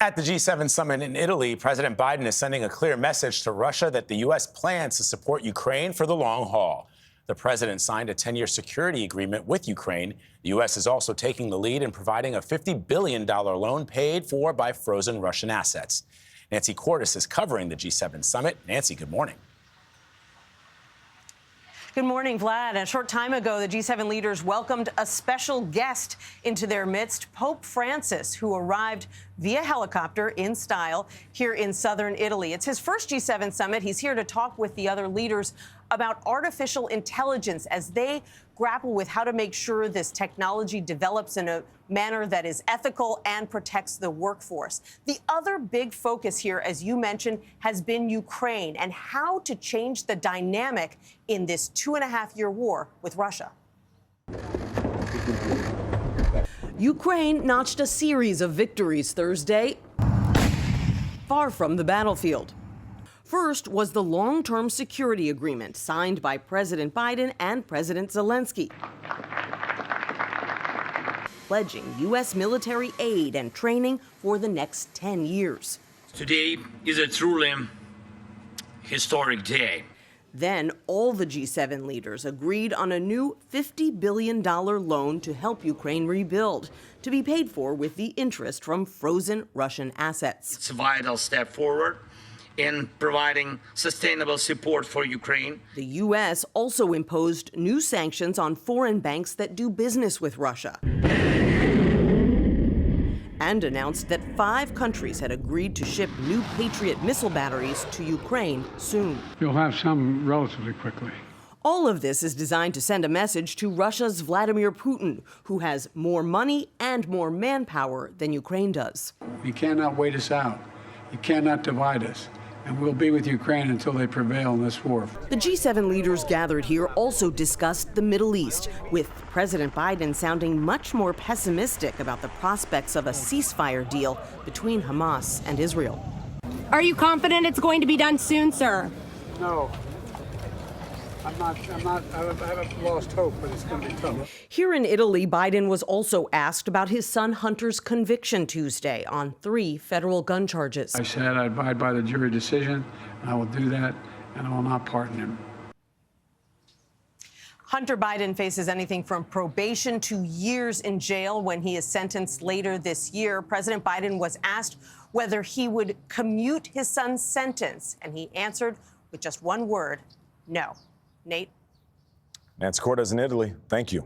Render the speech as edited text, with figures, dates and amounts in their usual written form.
At the G7 summit in Italy, President Biden is sending a clear message to Russia that the U.S. plans to support Ukraine for the long haul. The president signed a 10-year security agreement with Ukraine. The U.S. is also taking the lead in providing a $50 billion loan paid for by frozen Russian assets. Nancy Cordes is covering the G7 summit. Nancy, good morning. Good morning, Vlad. A short time ago, the G7 leaders welcomed a special guest into their midst, Pope Francis, who arrived via helicopter in style here in southern Italy. It's his first G7 summit. He's here to talk with the other leaders about artificial intelligence as they grapple with how to make sure this technology develops in a manner that is ethical and protects the workforce. The other big focus here, as you mentioned, has been Ukraine and how to change the dynamic in this 2.5-year war with Russia. Ukraine notched a series of victories Thursday, far from the battlefield. First was the long-term security agreement signed by President Biden and President Zelensky, pledging U.S. military aid and training for the next 10 years. Today is a truly historic day. Then all the G7 leaders agreed on a new $50 billion loan to help Ukraine rebuild, to be paid for with the interest from frozen Russian assets. It's a vital step forward in providing sustainable support for Ukraine. The U.S. also imposed new sanctions on foreign banks that do business with Russia, and announced that 5 countries had agreed to ship new Patriot missile batteries to Ukraine soon. You'll have some relatively quickly. All of this is designed to send a message to Russia's Vladimir Putin, who has more money and more manpower than Ukraine does. You cannot wait us out. You cannot divide us. And we'll be with Ukraine until they prevail in this war. The G7 leaders gathered here also discussed the Middle East, with President Biden sounding much more pessimistic about the prospects of a ceasefire deal between Hamas and Israel. Are you confident it's going to be done soon, sir? No. I haven't lost hope, but it's going to be tough. Here in Italy, Biden was also asked about his son Hunter's conviction Tuesday on 3 federal gun charges. I said I abide by the jury decision, and I will do that, and I will not pardon him. Hunter Biden faces anything from probation to years in jail when he is sentenced later this year. President Biden was asked whether he would commute his son's sentence, and he answered with just one word: no. Nate? Nancy Cordes in Italy. Thank you.